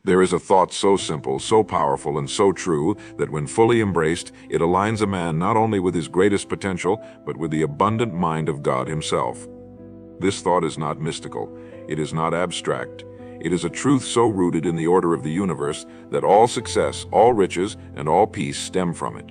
There is a thought so simple, so powerful, and so true that when fully embraced, it aligns a man not only with his greatest potential, but with the abundant mind of God himself. This thought is not mystical. It is not abstract. It is a truth so rooted in the order of the universe that all success, all riches, and all peace stem from it.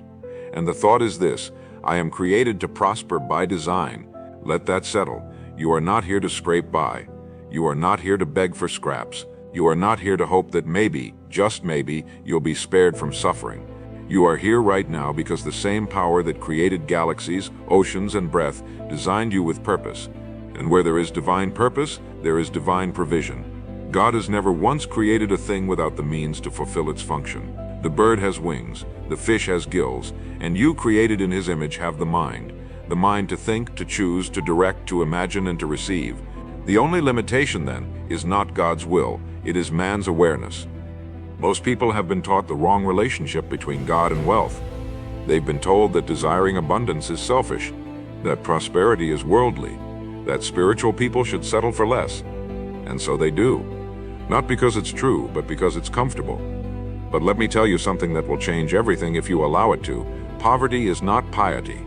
And the thought is this: I am created to prosper by design. Let that settle. You are not here to scrape by. You are not here to beg for scraps. You are not here to hope that maybe, just maybe, you'll be spared from suffering. You are here right now because the same power that created galaxies, oceans, and breath designed you with purpose. And where there is divine purpose, there is divine provision. God has never once created a thing without the means to fulfill its function. The bird has wings, the fish has gills, and you, created in his image, have the mind. The mind to think, to choose, to direct, to imagine, and to receive. The only limitation, then, is not God's will, it is man's awareness. Most people have been taught the wrong relationship between God and wealth. They've been told that desiring abundance is selfish, that prosperity is worldly, that spiritual people should settle for less. And so they do. Not because it's true, but because it's comfortable. But let me tell you something that will change everything if you allow it to. Poverty is not piety.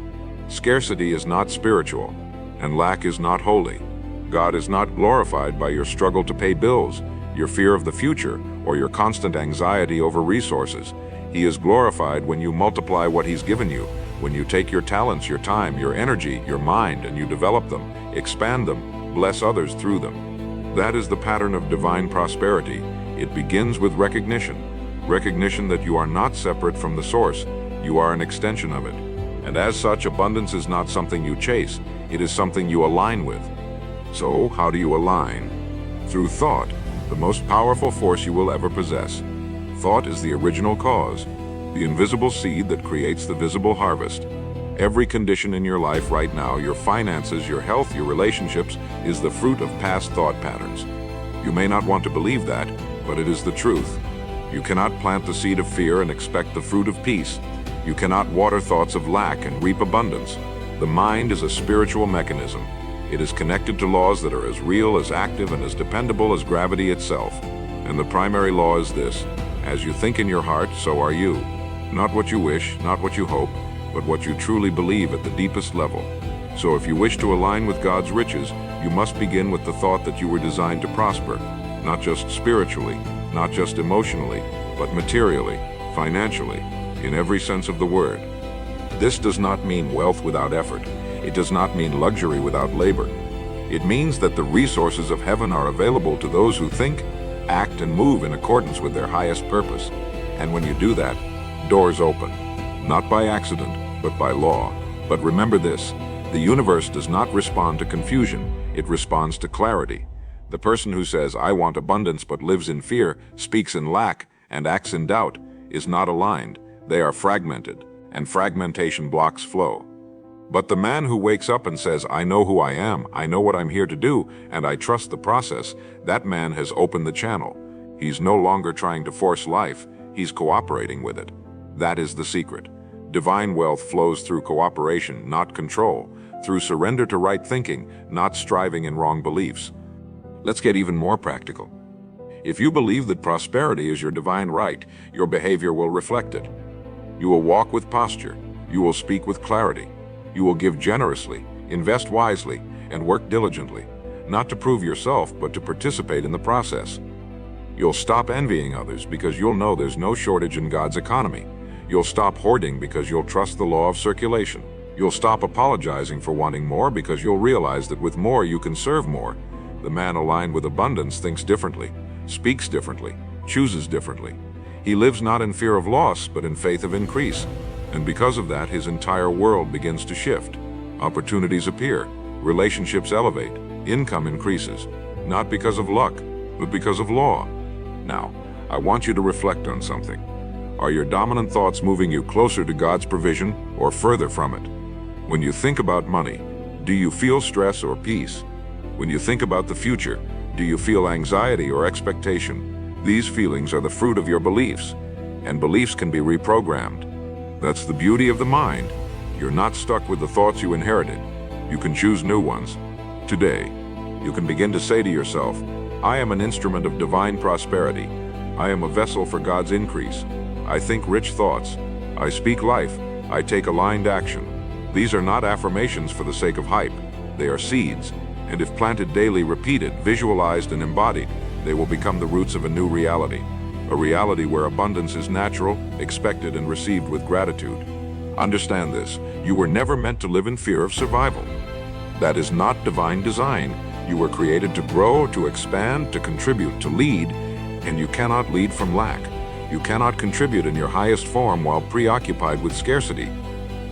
Scarcity is not spiritual. And lack is not holy. God is not glorified by your struggle to pay bills, your fear of the future, or your constant anxiety over resources. He is glorified when you multiply what He's given you, when you take your talents, your time, your energy, your mind, and you develop them, expand them, bless others through them. That is the pattern of divine prosperity. It begins with recognition. Recognition that you are not separate from the source. You are an extension of it. And as such, abundance is not something you chase. It is something you align with. So, how do you align? Through thought, the most powerful force you will ever possess. Thought is the original cause, the invisible seed that creates the visible harvest. Every condition in your life right now, your finances, your health, your relationships, is the fruit of past thought patterns. You may not want to believe that, but it is the truth. You cannot plant the seed of fear and expect the fruit of peace. You cannot water thoughts of lack and reap abundance. The mind is a spiritual mechanism. It is connected to laws that are as real, as active, and as dependable as gravity itself. And the primary law is this: as you think in your heart, so are you. Not what you wish, not what you hope, but what you truly believe at the deepest level. So if you wish to align with God's riches, you must begin with the thought that you were designed to prosper, not just spiritually, not just emotionally, but materially, financially, in every sense of the word. This does not mean wealth without effort. It does not mean luxury without labor. It means that the resources of heaven are available to those who think, act, and move in accordance with their highest purpose. And when you do that, doors open. Not by accident, but by law. But remember this: the universe does not respond to confusion, it responds to clarity. The person who says, "I want abundance," but lives in fear, speaks in lack, and acts in doubt, is not aligned. They are fragmented, and fragmentation blocks flow. But the man who wakes up and says, "I know who I am, I know what I'm here to do, and I trust the process," that man has opened the channel. He's no longer trying to force life, he's cooperating with it. That is the secret. Divine wealth flows through cooperation, not control, through surrender to right thinking, not striving in wrong beliefs. Let's get even more practical. If you believe that prosperity is your divine right, your behavior will reflect it. You will walk with posture, you will speak with clarity, you will give generously, invest wisely, and work diligently, not to prove yourself, but to participate in the process. You'll stop envying others because you'll know there's no shortage in God's economy. You'll stop hoarding because you'll trust the law of circulation. You'll stop apologizing for wanting more because you'll realize that with more you can serve more. The man aligned with abundance thinks differently, speaks differently, chooses differently. He lives not in fear of loss, but in faith of increase. And because of that, his entire world begins to shift. Opportunities appear, relationships elevate, income increases, not because of luck, but because of law. Now, I want you to reflect on something. Are your dominant thoughts moving you closer to God's provision or further from it? When you think about money, do you feel stress or peace? When you think about the future, do you feel anxiety or expectation? These feelings are the fruit of your beliefs, and beliefs can be reprogrammed. That's the beauty of the mind. You're not stuck with the thoughts you inherited. You can choose new ones. Today, you can begin to say to yourself, "I am an instrument of divine prosperity. I am a vessel for God's increase. I think rich thoughts. I speak life. I take aligned action. These are not affirmations for the sake of hype. They are seeds, and if planted daily, repeated, visualized, and embodied, they will become the roots of a new reality. A reality where abundance is natural, expected, and received with gratitude. Understand this: you were never meant to live in fear of survival. That is not divine design. You were created to grow, to expand, to contribute, to lead, and you cannot lead from lack. You cannot contribute in your highest form while preoccupied with scarcity.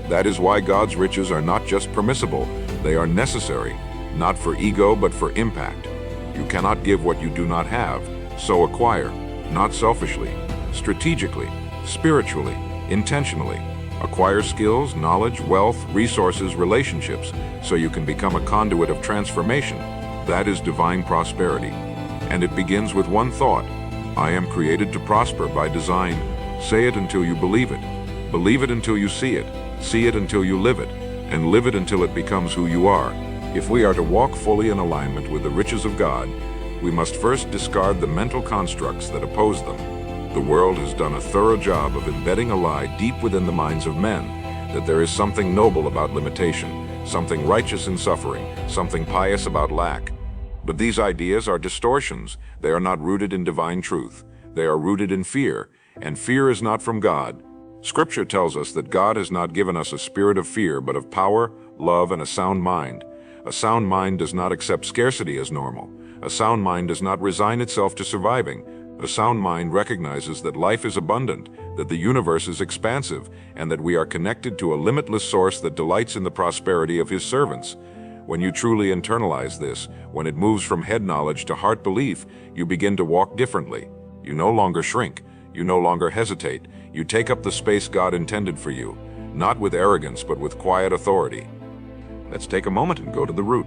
That is why God's riches are not just permissible, they are necessary, not for ego but for impact. You cannot give what you do not have, so acquire, not selfishly, strategically, spiritually, intentionally. Acquire skills, knowledge, wealth, resources, relationships, so you can become a conduit of transformation. That is divine prosperity. And it begins with one thought: I am created to prosper by design. Say it until you believe it. Believe it until you see it until you live it, and live it until it becomes who you are. If we are to walk fully in alignment with the riches of God, we must first discard the mental constructs that oppose them. The world has done a thorough job of embedding a lie deep within the minds of men, that there is something noble about limitation, something righteous in suffering, something pious about lack. But these ideas are distortions. They are not rooted in divine truth. They are rooted in fear, and fear is not from God. Scripture tells us that God has not given us a spirit of fear, but of power, love, and a sound mind. A sound mind does not accept scarcity as normal. A sound mind does not resign itself to surviving. A sound mind recognizes that life is abundant, that the universe is expansive, and that we are connected to a limitless source that delights in the prosperity of His servants. When you truly internalize this, when it moves from head knowledge to heart belief, you begin to walk differently. You no longer shrink. You no longer hesitate. You take up the space God intended for you, not with arrogance, but with quiet authority. Let's take a moment and go to the root.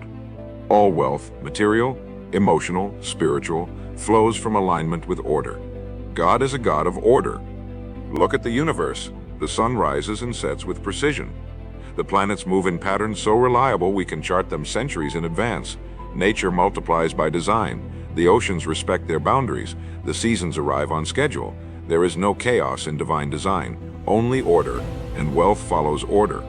All wealth, material, emotional, spiritual, flows from alignment with order. God is a God of order. Look at the universe. The sun rises and sets with precision. The planets move in patterns so reliable we can chart them centuries in advance. Nature multiplies by design. The oceans respect their boundaries. The seasons arrive on schedule. There is no chaos in divine design, only order, and wealth follows order.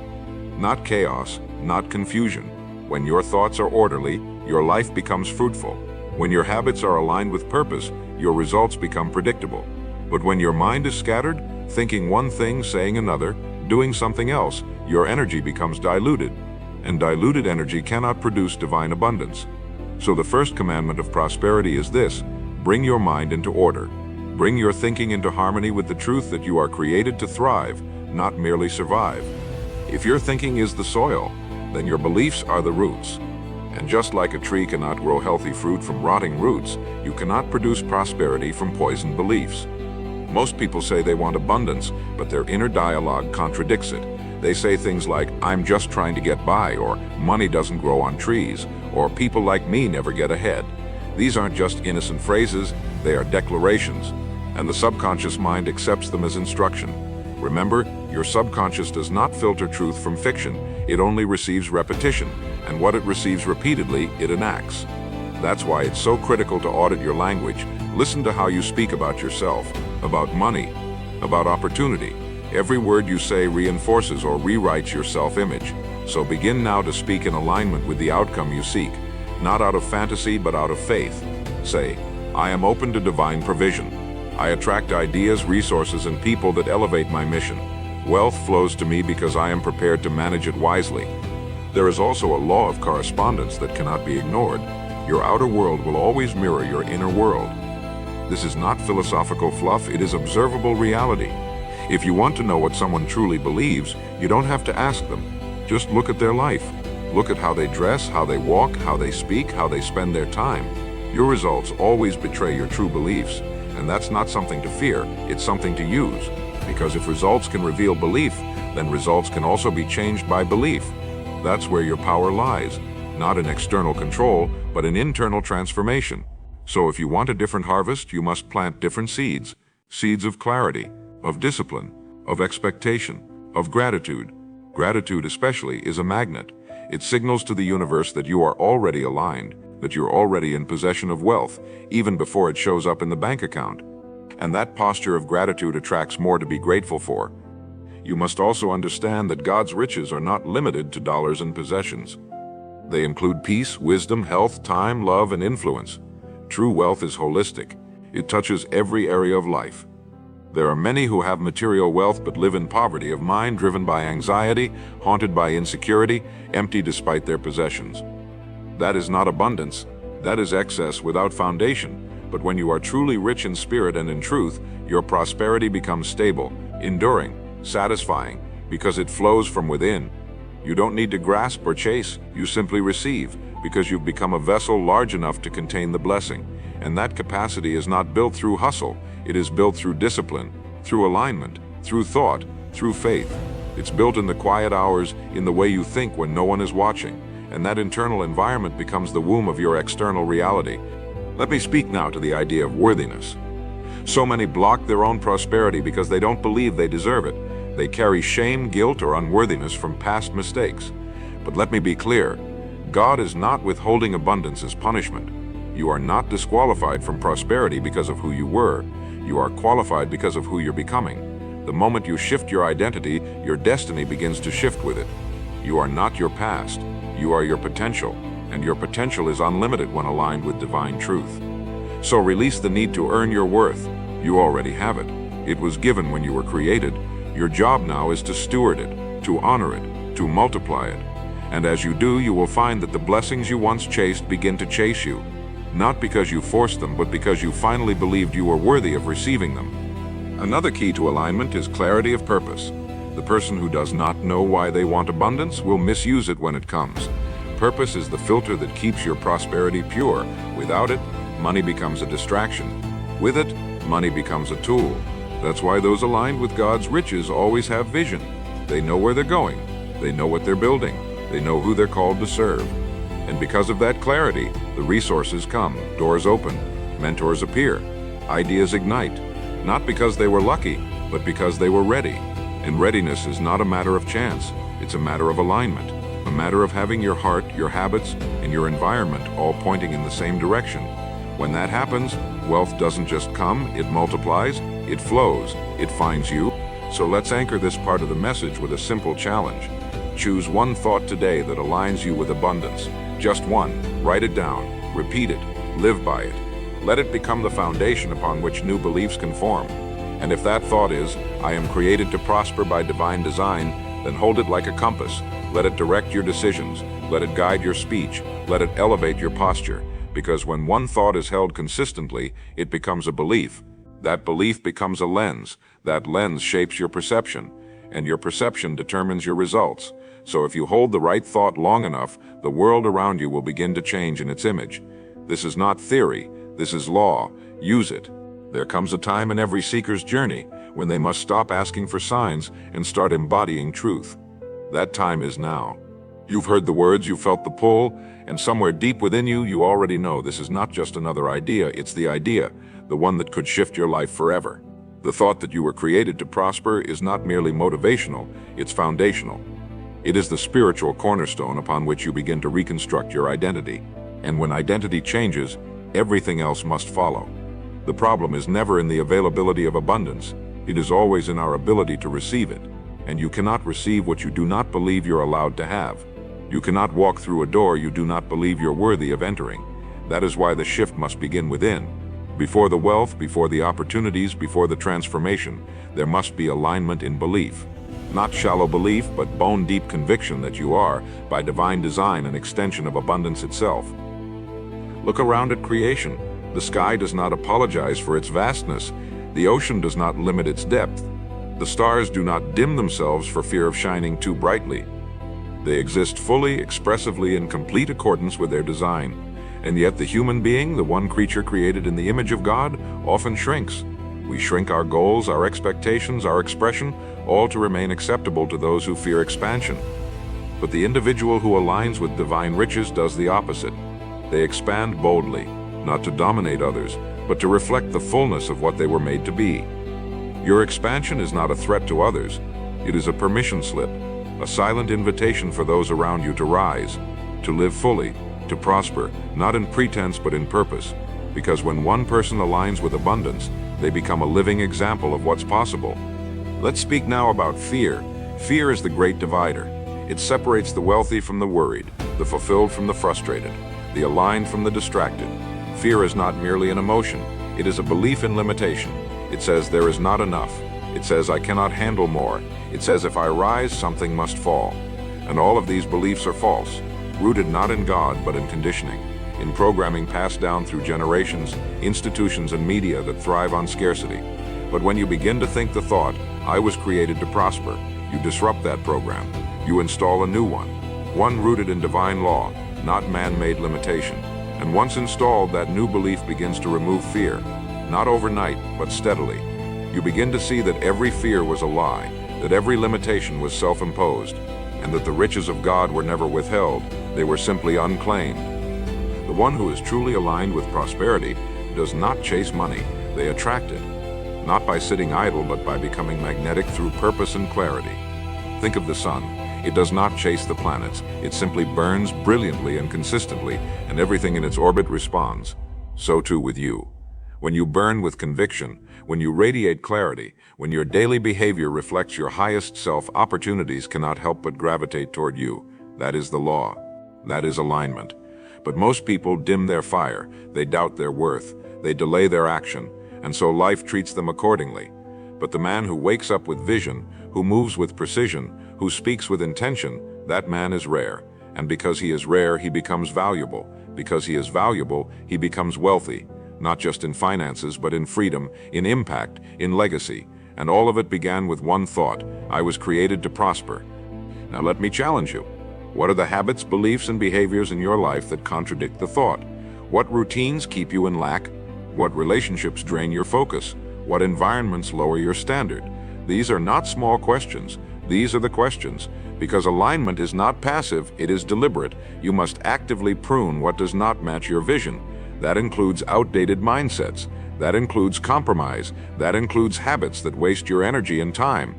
Not chaos, not confusion. When your thoughts are orderly, your life becomes fruitful. When your habits are aligned with purpose, your results become predictable. But when your mind is scattered, thinking one thing, saying another, doing something else, your energy becomes diluted, and diluted energy cannot produce divine abundance. So the first commandment of prosperity is this: bring your mind into order. Bring your thinking into harmony with the truth that you are created to thrive, not merely survive. If your thinking is the soil, then your beliefs are the roots. And just like a tree cannot grow healthy fruit from rotting roots, you cannot produce prosperity from poisoned beliefs. Most people say they want abundance, but their inner dialogue contradicts it. They say things like, "I'm just trying to get by," or "money doesn't grow on trees," or "people like me never get ahead." These aren't just innocent phrases, they are declarations, and the subconscious mind accepts them as instruction. Remember, your subconscious does not filter truth from fiction. It only receives repetition, and what it receives repeatedly, it enacts. That's why it's so critical to audit your language. Listen to how you speak about yourself, about money, about opportunity. Every word you say reinforces or rewrites your self-image. So begin now to speak in alignment with the outcome you seek, not out of fantasy but out of faith. Say, "I am open to divine provision. I attract ideas, resources, and people that elevate my mission. Wealth flows to me because I am prepared to manage it wisely." There is also a law of correspondence that cannot be ignored. Your outer world will always mirror your inner world. This is not philosophical fluff, it is observable reality. If you want to know what someone truly believes, you don't have to ask them. Just look at their life. Look at how they dress, how they walk, how they speak, how they spend their time. Your results always betray your true beliefs, and that's not something to fear, it's something to use. Because if results can reveal belief, then results can also be changed by belief. That's where your power lies, not in external control, but in internal transformation. So if you want a different harvest, you must plant different seeds. Seeds of clarity, of discipline, of expectation, of gratitude. Gratitude especially is a magnet. It signals to the universe that you are already aligned, that you're already in possession of wealth, even before it shows up in the bank account. And that posture of gratitude attracts more to be grateful for. You must also understand that God's riches are not limited to dollars and possessions. They include peace, wisdom, health, time, love, and influence. True wealth is holistic. It touches every area of life. There are many who have material wealth but live in poverty of mind, driven by anxiety, haunted by insecurity, empty despite their possessions. That is not abundance. That is excess without foundation. But when you are truly rich in spirit and in truth, your prosperity becomes stable, enduring, satisfying, because it flows from within. You don't need to grasp or chase, you simply receive, because you've become a vessel large enough to contain the blessing. And that capacity is not built through hustle, it is built through discipline, through alignment, through thought, through faith. It's built in the quiet hours, in the way you think when no one is watching, and that internal environment becomes the womb of your external reality. Let me speak now to the idea of worthiness. So many block their own prosperity because they don't believe they deserve it. They carry shame, guilt, or unworthiness from past mistakes. But let me be clear, God is not withholding abundance as punishment. You are not disqualified from prosperity because of who you were. You are qualified because of who you're becoming. The moment you shift your identity, your destiny begins to shift with it. You are not your past. You are your potential, and your potential is unlimited when aligned with divine truth. So release the need to earn your worth. You already have it. It was given when you were created. Your job now is to steward it, to honor it, to multiply it. And as you do, you will find that the blessings you once chased begin to chase you. Not because you forced them, but because you finally believed you were worthy of receiving them. Another key to alignment is clarity of purpose. The person who does not know why they want abundance will misuse it when it comes. Purpose is the filter that keeps your prosperity pure. Without it, money becomes a distraction. With it, money becomes a tool. That's why those aligned with God's riches always have vision. They know where they're going. They know what they're building. They know who they're called to serve. And because of that clarity, the resources come, doors open, mentors appear, ideas ignite. Not because they were lucky, but because they were ready. And readiness is not a matter of chance. It's a matter of alignment. A matter of having your heart, your habits, and your environment all pointing in the same direction. When that happens, wealth doesn't just come, it multiplies, it flows, it finds you. So let's anchor this part of the message with a simple challenge. Choose one thought today that aligns you with abundance. Just one. Write it down. Repeat it. Live by it. Let it become the foundation upon which new beliefs can form. And if that thought is, I am created to prosper by divine design, then hold it like a compass. Let it direct your decisions. Let it guide your speech. Let it elevate your posture. Because when one thought is held consistently, it becomes a belief. That belief becomes a lens. That lens shapes your perception. And your perception determines your results. So if you hold the right thought long enough, the world around you will begin to change in its image. This is not theory. This is law. Use it. There comes a time in every seeker's journey when they must stop asking for signs and start embodying truth. That time is now. You've heard the words, you felt the pull, and somewhere deep within you, you already know this is not just another idea, it's the idea, the one that could shift your life forever. The thought that you were created to prosper is not merely motivational, it's foundational. It is the spiritual cornerstone upon which you begin to reconstruct your identity. And when identity changes, everything else must follow. The problem is never in the availability of abundance. It is always in our ability to receive it. And you cannot receive what you do not believe you're allowed to have. You cannot walk through a door you do not believe you're worthy of entering. That is why the shift must begin within. Before the wealth, before the opportunities, before the transformation, there must be alignment in belief. Not shallow belief, but bone-deep conviction that you are, by divine design, an extension of abundance itself. Look around at creation. The sky does not apologize for its vastness. The ocean does not limit its depth. The stars do not dim themselves for fear of shining too brightly. They exist fully, expressively, in complete accordance with their design. And yet the human being, the one creature created in the image of God, often shrinks. We shrink our goals, our expectations, our expression, all to remain acceptable to those who fear expansion. But the individual who aligns with divine riches does the opposite. They expand boldly, not to dominate others, but to reflect the fullness of what they were made to be. Your expansion is not a threat to others. It is a permission slip, a silent invitation for those around you to rise, to live fully, to prosper, not in pretense but in purpose. Because when one person aligns with abundance, They become a living example of what's possible. Let's speak now about fear. Fear is the great divider. It separates the wealthy from the worried, the fulfilled from the frustrated, the aligned from the distracted. Fear is not merely an emotion. It is a belief in limitation. It says there is not enough. It says I cannot handle more. It says if I rise, something must fall. And all of these beliefs are false, rooted not in God but in conditioning, in programming passed down through generations, institutions and media that thrive on scarcity. But when you begin to think the thought, I was created to prosper, you disrupt that program. You install a new one rooted in divine law, not man-made limitation. And once installed, that new belief begins to remove fear, not overnight, but steadily. You begin to see that every fear was a lie, that every limitation was self-imposed, and that the riches of God were never withheld, they were simply unclaimed. The one who is truly aligned with prosperity does not chase money, they attract it. Not by sitting idle, but by becoming magnetic through purpose and clarity. Think of the sun. It does not chase the planets. It simply burns brilliantly and consistently, and everything in its orbit responds. So too with you. When you burn with conviction, when you radiate clarity, when your daily behavior reflects your highest self, opportunities cannot help but gravitate toward you. That is the law. That is alignment. But most people dim their fire. They doubt their worth. They delay their action. And so life treats them accordingly. But the man who wakes up with vision, who moves with precision, who speaks with intention, that man is rare. And because he is rare, he becomes valuable. Because he is valuable, he becomes wealthy. Not just in finances, but in freedom, in impact, in legacy. And all of it began with one thought: I was created to prosper. Now let me challenge you. What are the habits, beliefs, and behaviors in your life that contradict the thought? What routines keep you in lack? What relationships drain your focus? What environments lower your standard? These are not small questions. These are the questions. Because alignment is not passive, it is deliberate. You must actively prune what does not match your vision. That includes outdated mindsets. That includes compromise. That includes habits that waste your energy and time.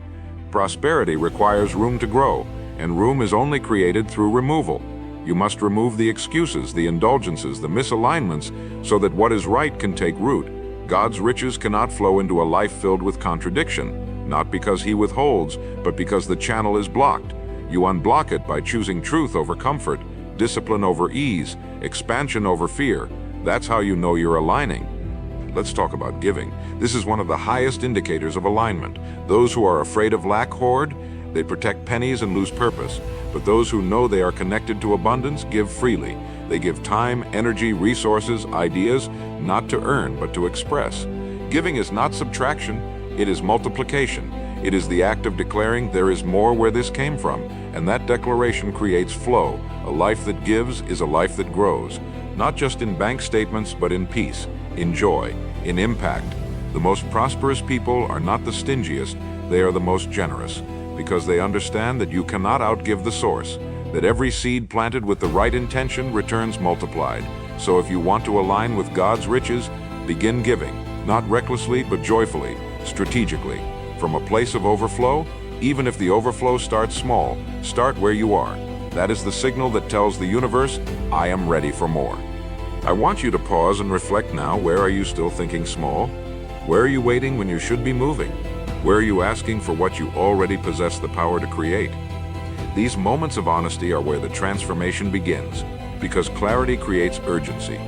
Prosperity requires room to grow, and room is only created through removal. You must remove the excuses, the indulgences, the misalignments, so that what is right can take root. God's riches cannot flow into a life filled with contradiction, not because He withholds, but because the channel is blocked. You unblock it by choosing truth over comfort, discipline over ease, expansion over fear. That's how you know you're aligning. Let's talk about giving. This is one of the highest indicators of alignment. Those who are afraid of lack hoard. They protect pennies and lose purpose. But those who know they are connected to abundance give freely. They give time, energy, resources, ideas, not to earn, but to express. Giving is not subtraction, it is multiplication. It is the act of declaring there is more where this came from, and that declaration creates flow. A life that gives is a life that grows, not just in bank statements, but in peace, in joy, in impact. The most prosperous people are not the stingiest, they are the most generous, because they understand that you cannot outgive the source, that every seed planted with the right intention returns multiplied. So if you want to align with God's riches, begin giving, not recklessly, but joyfully, strategically. From a place of overflow, even if the overflow starts small, start where you are. That is the signal that tells the universe, I am ready for more. I want you to pause and reflect now. Where are you still thinking small? Where are you waiting when you should be moving? Where are you asking for what you already possess the power to create? These moments of honesty are where the transformation begins, because clarity creates urgency.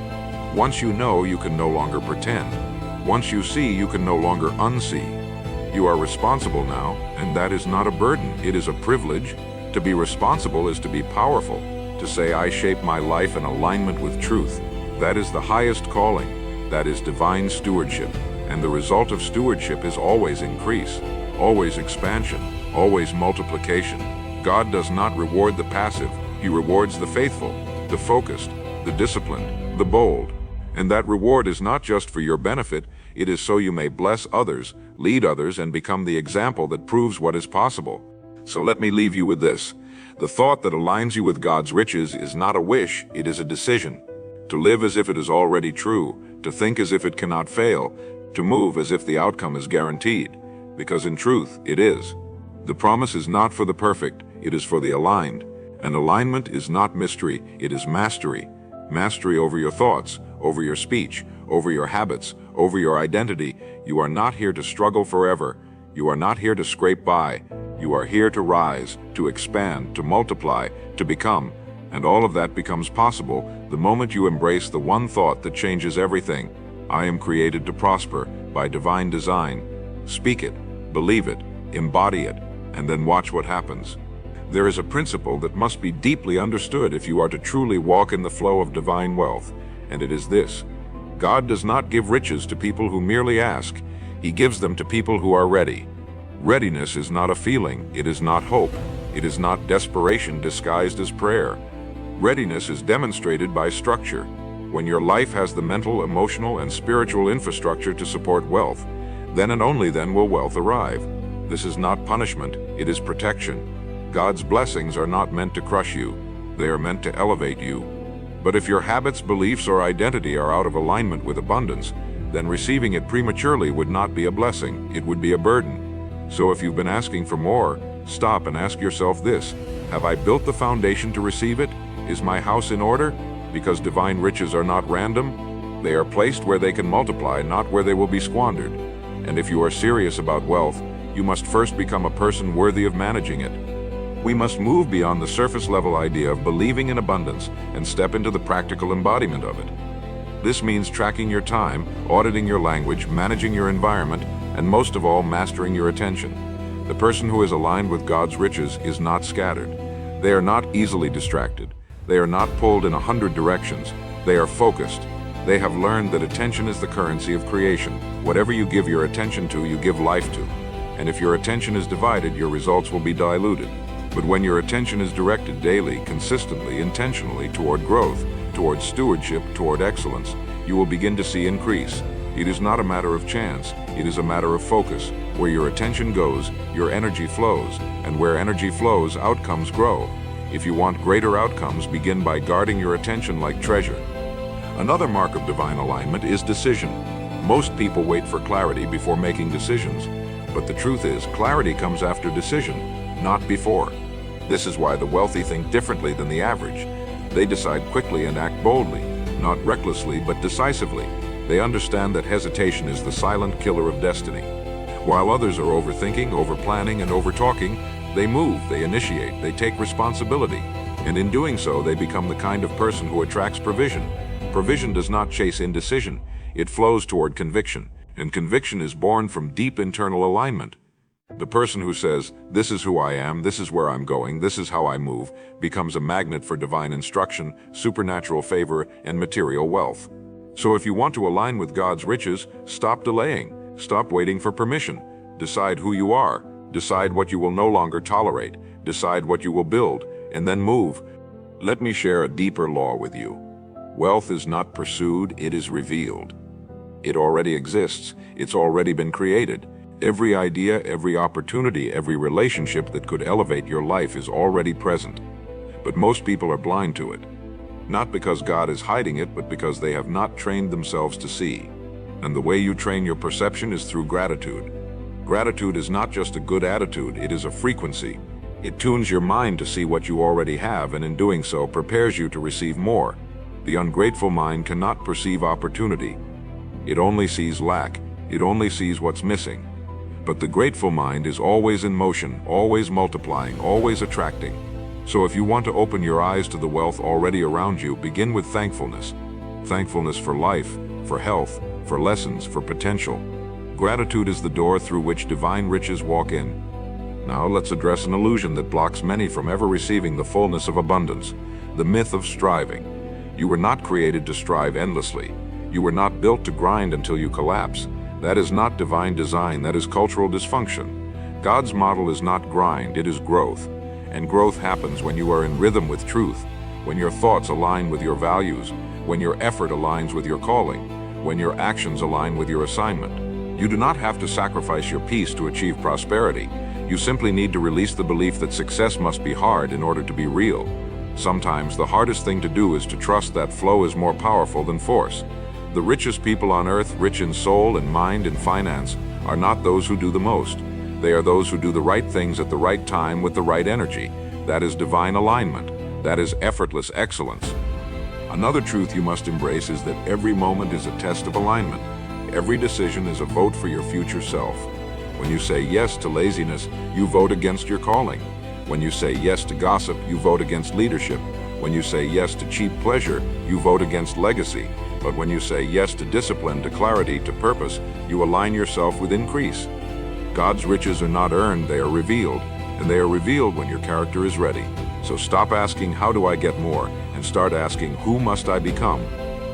Once you know, you can no longer pretend. Once you see, you can no longer unsee. You are responsible now, and that is not a burden, it is a privilege. To be responsible is to be powerful. To say, I shape my life in alignment with truth. That is the highest calling. That is divine stewardship. And the result of stewardship is always increase, always expansion, always multiplication. God does not reward the passive, He rewards the faithful, the focused, the disciplined, the bold. And that reward is not just for your benefit, it is so you may bless others, lead others, and become the example that proves what is possible. So let me leave you with this. The thought that aligns you with God's riches is not a wish, it is a decision. To live as if it is already true, to think as if it cannot fail, to move as if the outcome is guaranteed, because in truth, it is. The promise is not for the perfect, it is for the aligned. And alignment is not mystery, it is mastery. Mastery over your thoughts, over your speech, over your habits, over your identity. You are not here to struggle forever. You are not here to scrape by. You are here to rise, to expand, to multiply, to become. And all of that becomes possible the moment you embrace the one thought that changes everything. I am created to prosper by divine design. Speak it, believe it, embody it, and then watch what happens. There is a principle that must be deeply understood if you are to truly walk in the flow of divine wealth, and it is this: God does not give riches to people who merely ask. He gives them to people who are ready. Readiness is not a feeling, it is not hope, it is not desperation disguised as prayer. Readiness is demonstrated by structure. When your life has the mental, emotional, and spiritual infrastructure to support wealth, then and only then will wealth arrive. This is not punishment, it is protection. God's blessings are not meant to crush you, they are meant to elevate you. But if your habits, beliefs, or identity are out of alignment with abundance, then receiving it prematurely would not be a blessing, it would be a burden. So if you've been asking for more, stop and ask yourself this: have I built the foundation to receive it? Is my house in order? Because divine riches are not random. They are placed where they can multiply, not where they will be squandered. And if you are serious about wealth, you must first become a person worthy of managing it. We must move beyond the surface-level idea of believing in abundance and step into the practical embodiment of it. This means tracking your time, auditing your language, managing your environment, and most of all, mastering your attention. The person who is aligned with God's riches is not scattered. They are not easily distracted. They are not pulled in 100 directions. They are focused. They have learned that attention is the currency of creation. Whatever you give your attention to, you give life to. And if your attention is divided, your results will be diluted. But when your attention is directed daily, consistently, intentionally toward growth, toward stewardship, toward excellence, you will begin to see increase. It is not a matter of chance, it is a matter of focus. Where your attention goes, your energy flows, and where energy flows, outcomes grow. If you want greater outcomes, begin by guarding your attention like treasure. Another mark of divine alignment is decision. Most people wait for clarity before making decisions, but the truth is, clarity comes after decision, not before. This is why the wealthy think differently than the average. They decide quickly and act boldly, not recklessly but decisively. They understand that hesitation is the silent killer of destiny. While others are overthinking, overplanning, and overtalking, they move, they initiate, they take responsibility. And in doing so, they become the kind of person who attracts provision. Provision does not chase indecision, it flows toward conviction. And conviction is born from deep internal alignment. The person who says, "This is who I am, this is where I'm going, this is how I move," becomes a magnet for divine instruction, supernatural favor, and material wealth. So if you want to align with God's riches, stop delaying. Stop waiting for permission. Decide who you are. Decide what you will no longer tolerate. Decide what you will build, and then move. Let me share a deeper law with you. Wealth is not pursued, it is revealed. It already exists. It's already been created. Every idea, every opportunity, every relationship that could elevate your life is already present. But most people are blind to it. Not because God is hiding it, but because they have not trained themselves to see. And the way you train your perception is through gratitude. Gratitude is not just a good attitude, it is a frequency. It tunes your mind to see what you already have, and in doing so prepares you to receive more. The ungrateful mind cannot perceive opportunity. It only sees lack. It only sees what's missing. But the grateful mind is always in motion, always multiplying, always attracting. So if you want to open your eyes to the wealth already around you, begin with thankfulness. Thankfulness for life, for health, for lessons, for potential. Gratitude is the door through which divine riches walk in. Now let's address an illusion that blocks many from ever receiving the fullness of abundance: the myth of striving. You were not created to strive endlessly. You were not built to grind until you collapse. That is not divine design, that is cultural dysfunction. God's model is not grind, it is growth. And growth happens when you are in rhythm with truth, when your thoughts align with your values, when your effort aligns with your calling, when your actions align with your assignment. You do not have to sacrifice your peace to achieve prosperity. You simply need to release the belief that success must be hard in order to be real. Sometimes the hardest thing to do is to trust that flow is more powerful than force. The richest people on earth, rich in soul and mind and finance, are not those who do the most. They are those who do the right things at the right time with the right energy. That is divine alignment. That is effortless excellence. Another truth you must embrace is that every moment is a test of alignment. every decision is a vote for your future self. When you say yes to laziness, you vote against your calling. When you say yes to gossip, you vote against leadership. When you say yes to cheap pleasure, you vote against legacy. But when you say yes to discipline, to clarity, to purpose, you align yourself with increase. God's riches are not earned, they are revealed. And they are revealed when your character is ready. So stop asking, how do I get more? And start asking, who must I become?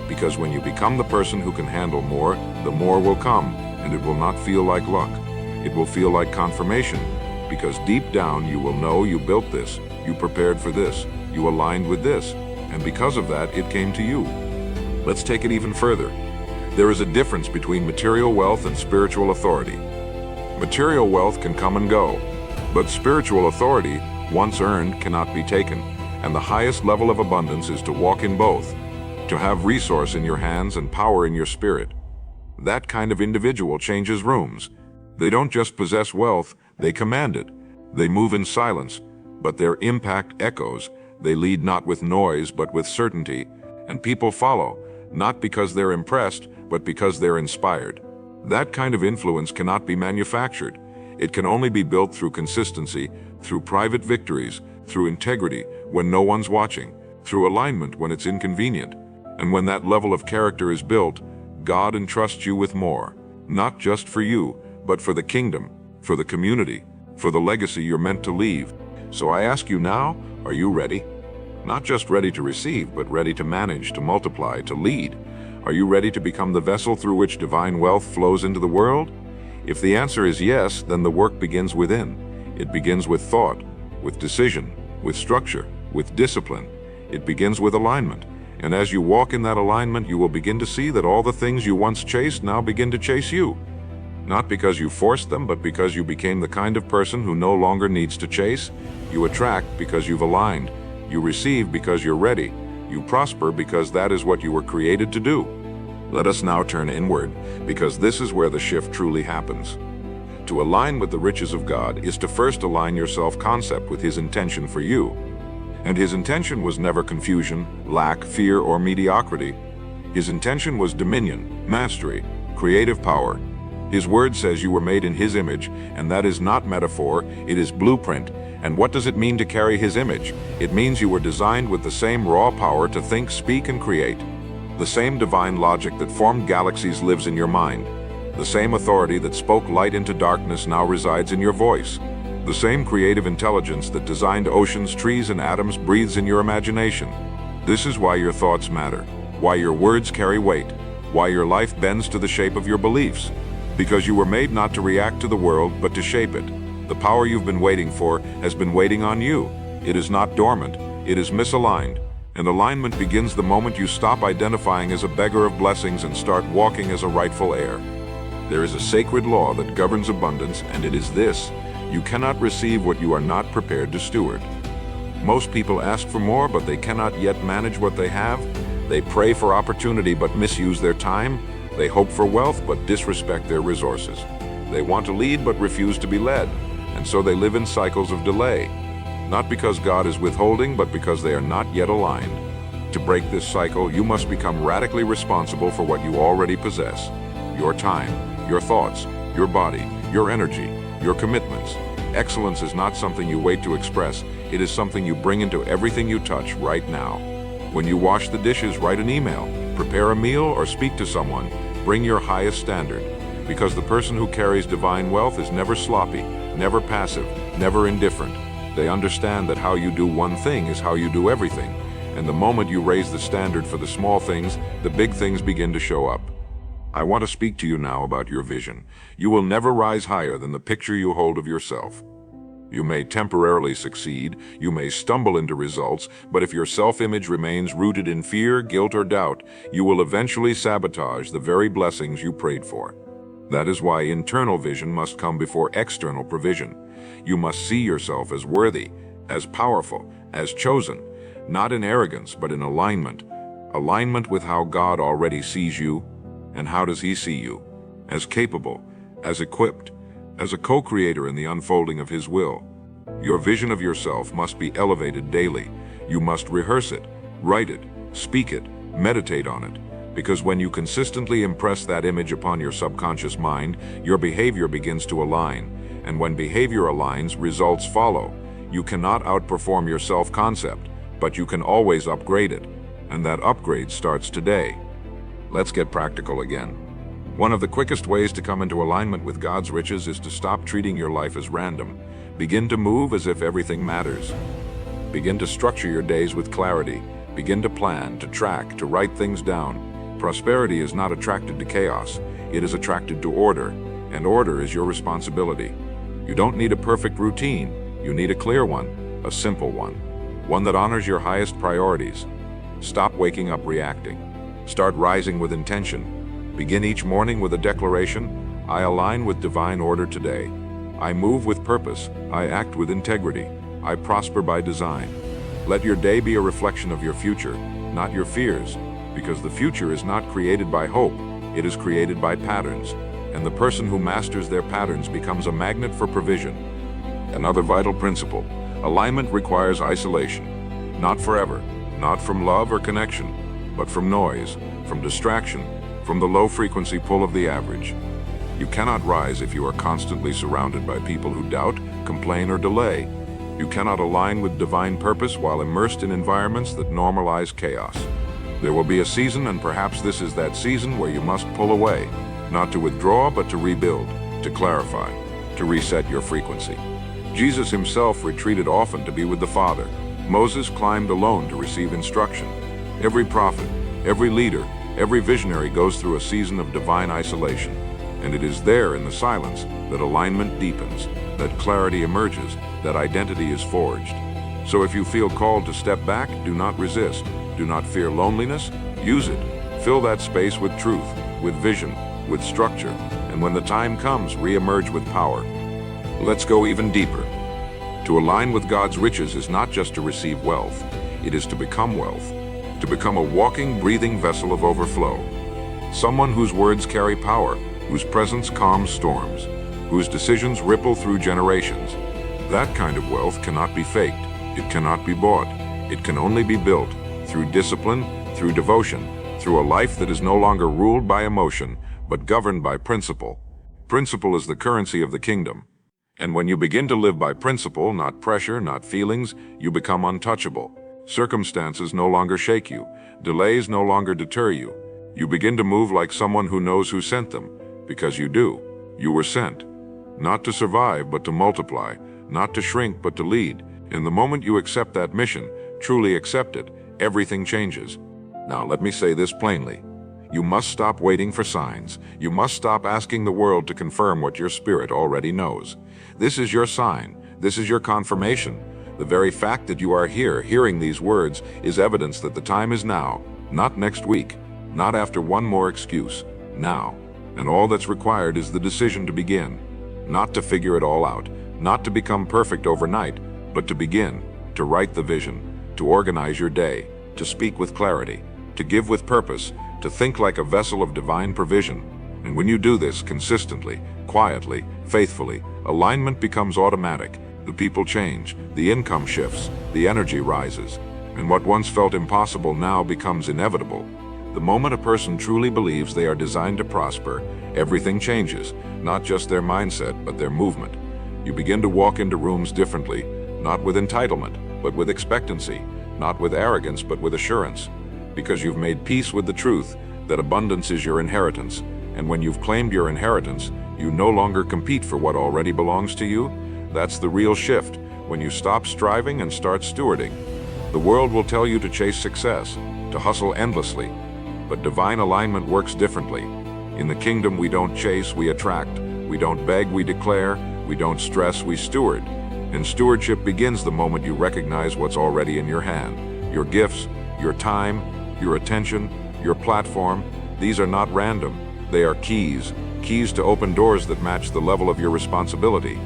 Because when you become the person who can handle more, the more will come, and it will not feel like luck. It will feel like confirmation, because deep down you will know you built this, you prepared for this, you aligned with this, and because of that, it came to you. Let's take it even further. There is a difference between material wealth and spiritual authority. Material wealth can come and go, but spiritual authority, once earned, cannot be taken, and the highest level of abundance is to walk in both, to have resource in your hands and power in your spirit. That kind of individual changes rooms. They don't just possess wealth, they command it. They move in silence, but their impact echoes. They lead not with noise, but with certainty, and people follow, not because they're impressed, but because they're inspired. That kind of influence cannot be manufactured. It can only be built through consistency, through private victories, through integrity when no one's watching, through alignment when it's inconvenient. And when that level of character is built, God entrusts you with more, not just for you, but for the kingdom, for the community, for the legacy you're meant to leave. So I ask you now, are you ready? Not just ready to receive, but ready to manage, to multiply, to lead. Are you ready to become the vessel through which divine wealth flows into the world? If the answer is yes, then the work begins within. It begins with thought, with decision, with structure, with discipline. It begins with alignment. And as you walk in that alignment, you will begin to see that all the things you once chased now begin to chase you. Not because you forced them, but because you became the kind of person who no longer needs to chase. You attract because you've aligned. You receive because you're ready. You prosper because that is what you were created to do. Let us now turn inward, because this is where the shift truly happens. To align with the riches of God is to first align your self-concept with His intention for you. And His intention was never confusion, lack, fear, or mediocrity. His intention was dominion, mastery, creative power. His word says you were made in His image, and that is not metaphor, it is blueprint. And what does it mean to carry His image? It means you were designed with the same raw power to think, speak, and create. The same divine logic that formed galaxies lives in your mind. The same authority that spoke light into darkness now resides in your voice. The same creative intelligence that designed oceans, trees, and atoms breathes in your imagination. This is why your thoughts matter, why your words carry weight, why your life bends to the shape of your beliefs. Because you were made not to react to the world, but to shape it. The power you've been waiting for has been waiting on you. It is not dormant, it is misaligned. And alignment begins the moment you stop identifying as a beggar of blessings and start walking as a rightful heir. There is a sacred law that governs abundance, and it is this: you cannot receive what you are not prepared to steward. Most people ask for more, but they cannot yet manage what they have. They pray for opportunity, but misuse their time. They hope for wealth, but disrespect their resources. They want to lead, but refuse to be led. And so they live in cycles of delay. Not because God is withholding, but because they are not yet aligned. To break this cycle, you must become radically responsible for what you already possess. Your time, your thoughts, your body, your energy, your commitments. Excellence is not something you wait to express. It is something you bring into everything you touch right now. When you wash the dishes, write an email, prepare a meal, or speak to someone. Bring your highest standard. Because the person who carries divine wealth is never sloppy, never passive, never indifferent. They understand that how you do one thing is how you do everything. And the moment you raise the standard for the small things, the big things begin to show up. I want to speak to you now about your vision. You will never rise higher than the picture you hold of yourself. You may temporarily succeed, you may stumble into results, but if your self-image remains rooted in fear, guilt, or doubt, you will eventually sabotage the very blessings you prayed for. That is why internal vision must come before external provision. You must see yourself as worthy, as powerful, as chosen, not in arrogance, but in alignment. Alignment with how God already sees you. And how does He see you? As capable, as equipped, as a co-creator in the unfolding of His will. Your vision of yourself must be elevated daily. You must rehearse it, write it, speak it, meditate on it. Because when you consistently impress that image upon your subconscious mind, your behavior begins to align. And when behavior aligns, results follow. You cannot outperform your self-concept, but you can always upgrade it. And that upgrade starts today. Let's get practical again. One of the quickest ways to come into alignment with God's riches is to stop treating your life as random. Begin to move as if everything matters. Begin to structure your days with clarity. Begin to plan, to track, to write things down. Prosperity is not attracted to chaos. It is attracted to order, and order is your responsibility. You don't need a perfect routine. You need a clear one, a simple one that honors your highest priorities. Stop waking up reacting. Start rising with intention. Begin each morning with a declaration: I align with divine order today. I move with purpose. I act with integrity. I prosper by design. Let your day be a reflection of your future, not your fears, because the future is not created by hope, it is created by patterns, and the person who masters their patterns becomes a magnet for provision. Another vital principle: alignment requires isolation. Not forever, not from love or connection, but from noise, from distraction, from the low-frequency pull of the average. You cannot rise if you are constantly surrounded by people who doubt, complain, or delay. You cannot align with divine purpose while immersed in environments that normalize chaos. There will be a season, and perhaps this is that season, where you must pull away, not to withdraw, but to rebuild, to clarify, to reset your frequency. Jesus himself retreated often to be with the Father. Moses climbed alone to receive instruction. Every prophet, every leader, every visionary goes through a season of divine isolation. And it is there in the silence that alignment deepens, that clarity emerges, that identity is forged. So if you feel called to step back, do not resist. Do not fear loneliness. Use it. Fill that space with truth, with vision, with structure. And when the time comes, re-emerge with power. Let's go even deeper. To align with God's riches is not just to receive wealth. It is to become wealth. To become a walking, breathing vessel of overflow. Someone whose words carry power, whose presence calms storms, whose decisions ripple through generations. That kind of wealth cannot be faked. It cannot be bought. It can only be built through discipline, through devotion, through a life that is no longer ruled by emotion, but governed by principle. Principle is the currency of the kingdom. And when you begin to live by principle, not pressure, not feelings, you become untouchable. Circumstances no longer shake you. Delays no longer deter you. You begin to move like someone who knows who sent them, because you do. You were sent, not to survive, but to multiply, not to shrink, but to lead. In the moment you accept that mission, truly accept it, everything changes. Now let me say this plainly. You must stop waiting for signs. You must stop asking the world to confirm what your spirit already knows. This is your sign. This is your confirmation. The very fact that you are here, hearing these words, is evidence that the time is now, not next week, not after one more excuse, now. And all that's required is the decision to begin. Not to figure it all out, not to become perfect overnight, but to begin, to write the vision, to organize your day, to speak with clarity, to give with purpose, to think like a vessel of divine provision. And when you do this consistently, quietly, faithfully, alignment becomes automatic. The people change, the income shifts, the energy rises, and what once felt impossible now becomes inevitable. The moment a person truly believes they are designed to prosper, everything changes, not just their mindset, but their movement. You begin to walk into rooms differently, not with entitlement, but with expectancy, not with arrogance, but with assurance, because you've made peace with the truth that abundance is your inheritance. And when you've claimed your inheritance, you no longer compete for what already belongs to you. That's the real shift, when you stop striving and start stewarding. The world will tell you to chase success, to hustle endlessly, but divine alignment works differently. In the kingdom, we don't chase, we attract. We don't beg, we declare. We don't stress, we steward. And stewardship begins the moment you recognize what's already in your hand. Your gifts, your time, your attention, your platform. These are not random. They are keys to open doors that match the level of your responsibility.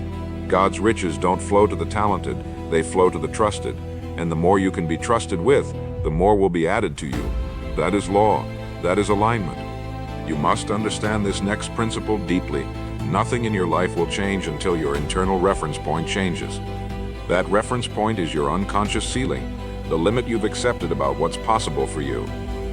God's riches don't flow to the talented, they flow to the trusted. And the more you can be trusted with, the more will be added to you. That is law. That is alignment. You must understand this next principle deeply. Nothing in your life will change until your internal reference point changes. That reference point is your unconscious ceiling, the limit you've accepted about what's possible for you.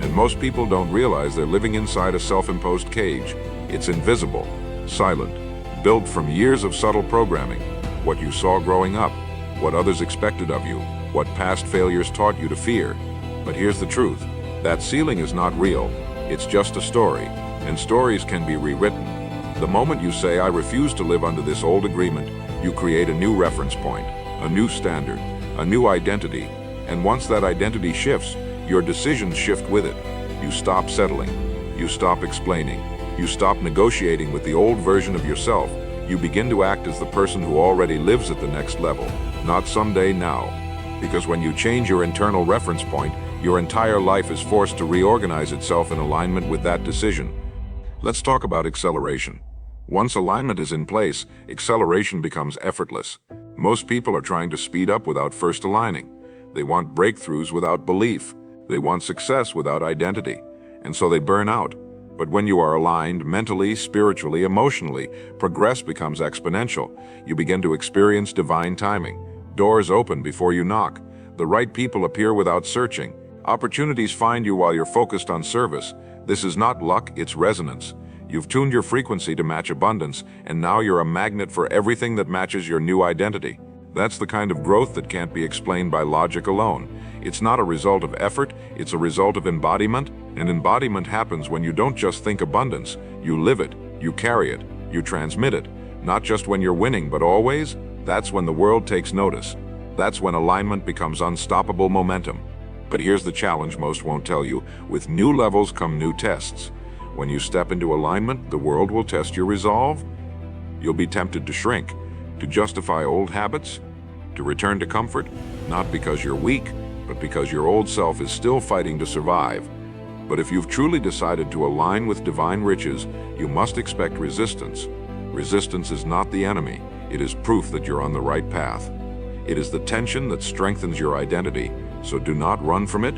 And most people don't realize they're living inside a self-imposed cage. It's invisible, silent, built from years of subtle programming. What you saw growing up, what others expected of you, what past failures taught you to fear. But here's the truth. That ceiling is not real. It's just a story. And stories can be rewritten. The moment you say, I refuse to live under this old agreement, you create a new reference point, a new standard, a new identity. And once that identity shifts, your decisions shift with it. You stop settling. You stop explaining. You stop negotiating with the old version of yourself. You begin to act as the person who already lives at the next level, not someday, now. Because when you change your internal reference point, your entire life is forced to reorganize itself in alignment with that decision. Let's talk about acceleration. Once alignment is in place, acceleration becomes effortless. Most people are trying to speed up without first aligning. They want breakthroughs without belief. They want success without identity. And so they burn out. But when you are aligned mentally, spiritually, emotionally, progress becomes exponential. You begin to experience divine timing. Doors open before you knock. The right people appear without searching. Opportunities find you while you're focused on service. This is not luck, it's resonance. You've tuned your frequency to match abundance, and now you're a magnet for everything that matches your new identity. That's the kind of growth that can't be explained by logic alone. It's not a result of effort, it's a result of embodiment, and embodiment happens when you don't just think abundance, you live it, you carry it, you transmit it. Not just when you're winning, but always. That's when the world takes notice. That's when alignment becomes unstoppable momentum. But here's the challenge most won't tell you. With new levels come new tests. When you step into alignment, the world will test your resolve. You'll be tempted to shrink, to justify old habits, to return to comfort, not because you're weak, but because your old self is still fighting to survive. But if you've truly decided to align with divine riches, you must expect resistance. Resistance is not the enemy. It is proof that you're on the right path. It is the tension that strengthens your identity. So do not run from it.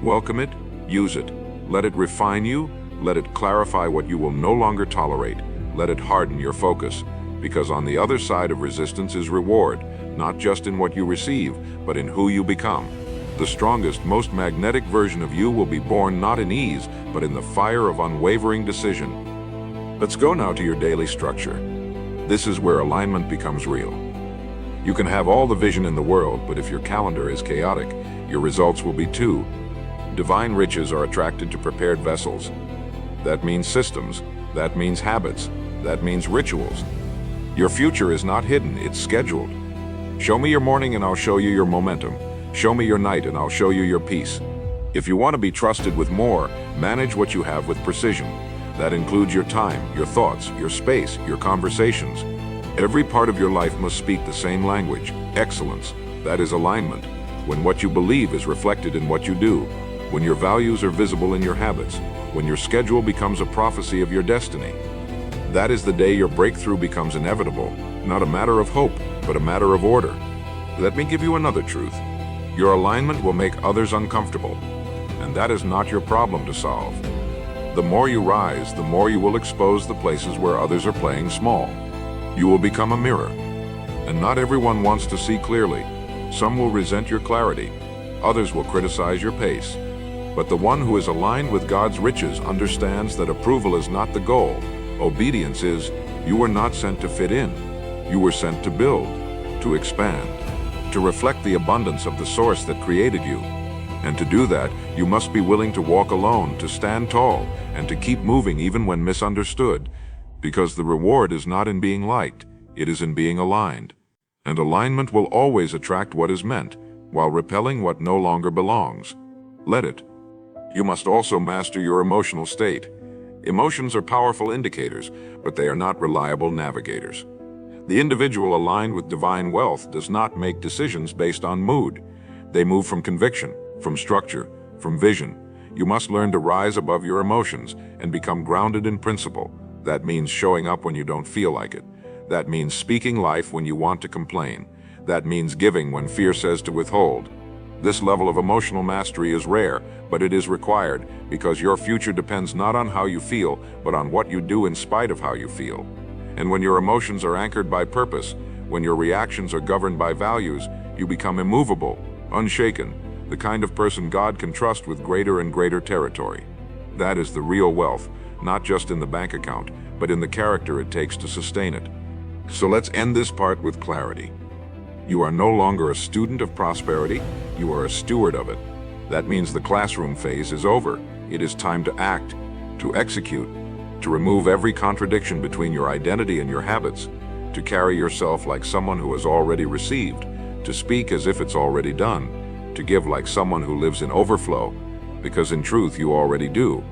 Welcome it. Use it. Let it refine you. Let it clarify what you will no longer tolerate. Let it harden your focus. Because on the other side of resistance is reward, not just in what you receive, but in who you become. The strongest, most magnetic version of you will be born not in ease, but in the fire of unwavering decision. Let's go now to your daily structure. This is where alignment becomes real. You can have all the vision in the world, but if your calendar is chaotic, your results will be too. Divine riches are attracted to prepared vessels. That means systems. That means habits. That means rituals. Your future is not hidden, it's scheduled. Show me your morning and I'll show you your momentum. Show me your night and I'll show you your peace. If you want to be trusted with more, manage what you have with precision. That includes your time, your thoughts, your space, your conversations. Every part of your life must speak the same language. Excellence. That is alignment. When what you believe is reflected in what you do. When your values are visible in your habits. When your schedule becomes a prophecy of your destiny. That is the day your breakthrough becomes inevitable. Not a matter of hope, but a matter of order. Let me give you another truth. Your alignment will make others uncomfortable. And that is not your problem to solve. The more you rise, the more you will expose the places where others are playing small. You will become a mirror. And not everyone wants to see clearly. Some will resent your clarity. Others will criticize your pace. But the one who is aligned with God's riches understands that approval is not the goal. Obedience is. You were not sent to fit in. You were sent to build, to expand, to reflect the abundance of the source that created you. And to do that, you must be willing to walk alone, to stand tall, and to keep moving even when misunderstood. Because the reward is not in being liked, it is in being aligned. And alignment will always attract what is meant, while repelling what no longer belongs. Let it. You must also master your emotional state. Emotions are powerful indicators, but they are not reliable navigators. The individual aligned with divine wealth does not make decisions based on mood. They move from conviction, from structure, from vision. You must learn to rise above your emotions and become grounded in principle. That means showing up when you don't feel like it. That means speaking life when you want to complain. That means giving when fear says to withhold. This level of emotional mastery is rare, but it is required because your future depends not on how you feel, but on what you do in spite of how you feel. And when your emotions are anchored by purpose, when your reactions are governed by values, you become immovable, unshaken. the kind of person God can trust with greater and greater territory. That is the real wealth, not just in the bank account, but in the character it takes to sustain it. So let's end this part with clarity. You are no longer a student of prosperity, you are a steward of it. That means the classroom phase is over. It is time to act, to execute, to remove every contradiction between your identity and your habits, to carry yourself like someone who has already received, to speak as if it's already done, to give like someone who lives in overflow, because in truth you already do.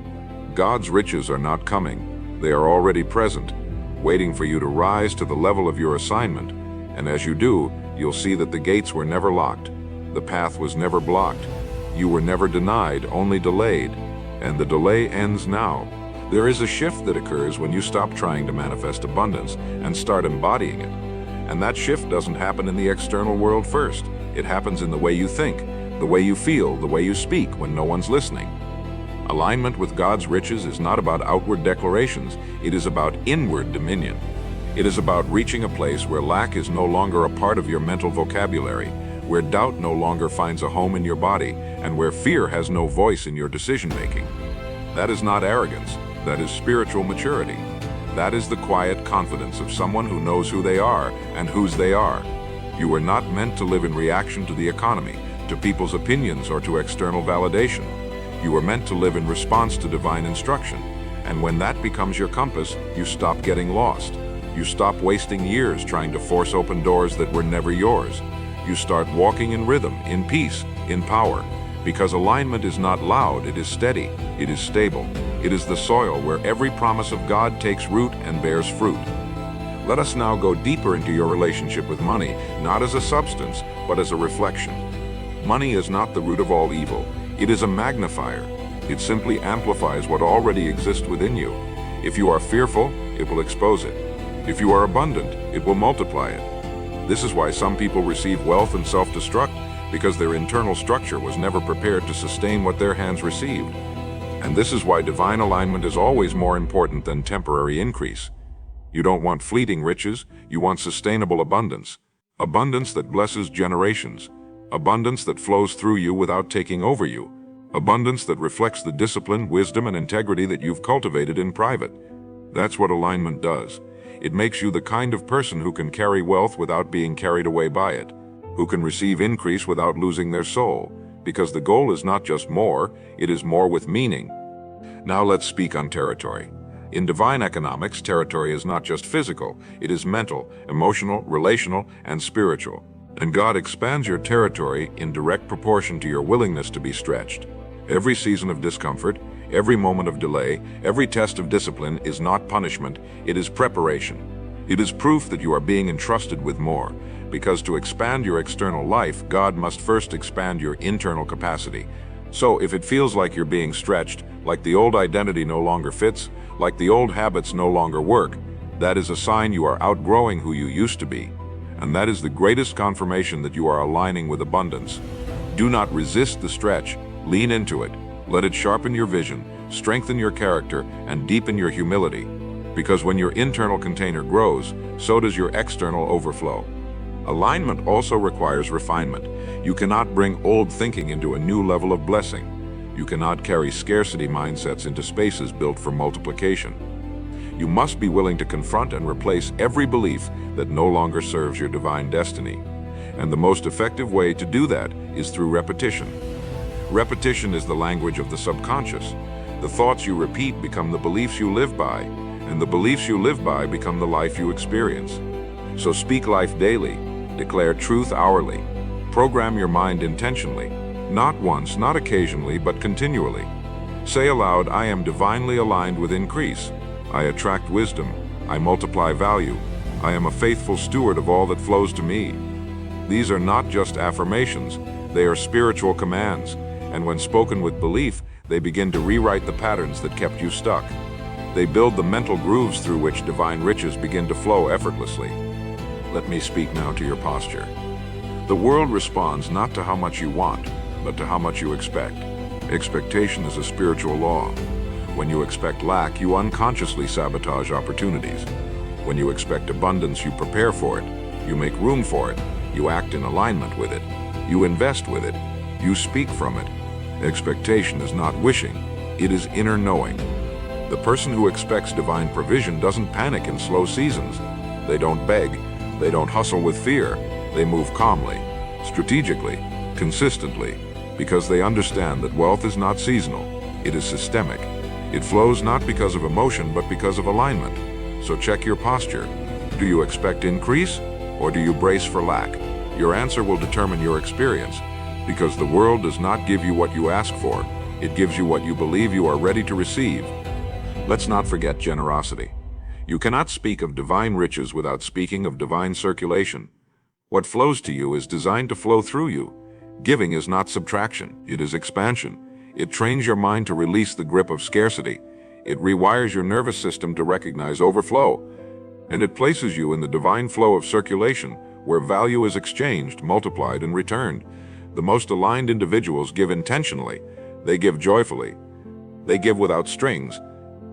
God's riches are not coming, they are already present, waiting for you to rise to the level of your assignment, and as you do, you'll see that the gates were never locked, the path was never blocked, you were never denied, only delayed, and the delay ends now. There is a shift that occurs when you stop trying to manifest abundance and start embodying it. And that shift doesn't happen in the external world first. It happens in the way you think, the way you feel, the way you speak when no one's listening. Alignment with God's riches is not about outward declarations, it is about inward dominion. It is about reaching a place where lack is no longer a part of your mental vocabulary, where doubt no longer finds a home in your body, and where fear has no voice in your decision-making. That is not arrogance, that is spiritual maturity. That is the quiet confidence of someone who knows who they are and whose they are. You were not meant to live in reaction to the economy, to people's opinions, or to external validation. You were meant to live in response to divine instruction. And when that becomes your compass, you stop getting lost. You stop wasting years trying to force open doors that were never yours. You start walking in rhythm, in peace, in power. Because alignment is not loud, it is steady, it is stable. It is the soil where every promise of God takes root and bears fruit. Let us now go deeper into your relationship with money, not as a substance, but as a reflection. Money is not the root of all evil. It is a magnifier. It simply amplifies what already exists within you. If you are fearful, it will expose it. If you are abundant, it will multiply it. This is why some people receive wealth and self-destruct, because their internal structure was never prepared to sustain what their hands received. And this is why divine alignment is always more important than temporary increase. You don't want fleeting riches, you want sustainable abundance. Abundance that blesses generations. Abundance that flows through you without taking over you. Abundance that reflects the discipline, wisdom, and integrity that you've cultivated in private. That's what alignment does. It makes you the kind of person who can carry wealth without being carried away by it, who can receive increase without losing their soul, because the goal is not just more, it is more with meaning. Now let's speak on territory. In divine economics, territory is not just physical, it is mental, emotional, relational, and spiritual. And God expands your territory in direct proportion to your willingness to be stretched. Every season of discomfort, every moment of delay, every test of discipline is not punishment, it is preparation. It is proof that you are being entrusted with more, because to expand your external life, God must first expand your internal capacity. So if it feels like you're being stretched, like the old identity no longer fits, like the old habits no longer work, that is a sign you are outgrowing who you used to be. And that is the greatest confirmation that you are aligning with abundance. Do not resist the stretch, lean into it. Let it sharpen your vision, strengthen your character, and deepen your humility. Because when your internal container grows, so does your external overflow. Alignment also requires refinement. You cannot bring old thinking into a new level of blessing. You cannot carry scarcity mindsets into spaces built for multiplication. You must be willing to confront and replace every belief that no longer serves your divine destiny. And the most effective way to do that is through repetition. Repetition is the language of the subconscious. The thoughts you repeat become the beliefs you live by, and the beliefs you live by become the life you experience. So speak life daily, declare truth hourly, program your mind intentionally, not once, not occasionally, but continually. Say aloud, I am divinely aligned with increase. I attract wisdom. I multiply value. I am a faithful steward of all that flows to me. These are not just affirmations, they are spiritual commands, and when spoken with belief, they begin to rewrite the patterns that kept you stuck. They build the mental grooves through which divine riches begin to flow effortlessly. Let me speak now to your posture. The world responds not to how much you want, but to how much you expect. Expectation is a spiritual law. When you expect lack, you unconsciously sabotage opportunities. When you expect abundance, you prepare for it. You make room for it. You act in alignment with it. You invest with it. You speak from it. Expectation is not wishing, it is inner knowing. The person who expects divine provision doesn't panic in slow seasons. They don't beg, they don't hustle with fear. They move calmly, strategically, consistently, because they understand that wealth is not seasonal, it is systemic. It flows not because of emotion, but because of alignment. So check your posture. Do you expect increase, or do you brace for lack? Your answer will determine your experience, because the world does not give you what you ask for, it gives you what you believe you are ready to receive. Let's not forget generosity. You cannot speak of divine riches without speaking of divine circulation. What flows to you is designed to flow through you. Giving is not subtraction, it is expansion. It trains your mind to release the grip of scarcity. It rewires your nervous system to recognize overflow. And it places you in the divine flow of circulation, where value is exchanged, multiplied, and returned. The most aligned individuals give intentionally. They give joyfully. They give without strings,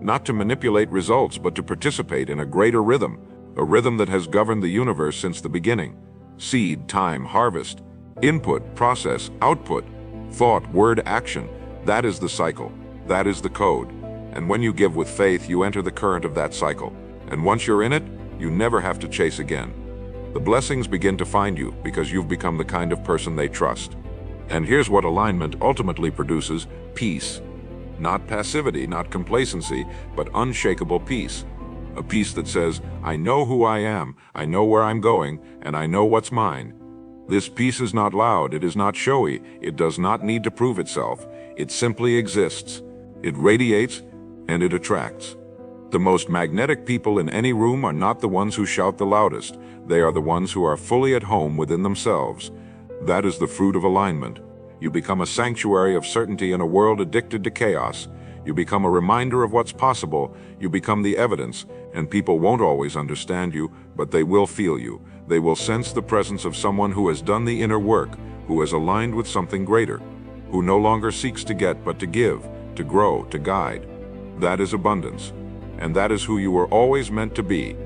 not to manipulate results, but to participate in a greater rhythm, a rhythm that has governed the universe since the beginning. Seed, time, harvest, input, process, output, thought, word, action. That is the cycle. That is the code. And when you give with faith, you enter the current of that cycle. And once you're in it, you never have to chase again. The blessings begin to find you because you've become the kind of person they trust. And here's what alignment ultimately produces: peace. Not passivity, not complacency, but unshakable peace. A peace that says, I know who I am, I know where I'm going, and I know what's mine. This peace is not loud, it is not showy, it does not need to prove itself. It simply exists. It radiates, and it attracts. The most magnetic people in any room are not the ones who shout the loudest. They are the ones who are fully at home within themselves. That is the fruit of alignment. You become a sanctuary of certainty in a world addicted to chaos. You become a reminder of what's possible. You become the evidence, and people won't always understand you, but they will feel you. They will sense the presence of someone who has done the inner work, who has aligned with something greater, who no longer seeks to get but to give, to grow, to guide. That is abundance. And that is who you were always meant to be.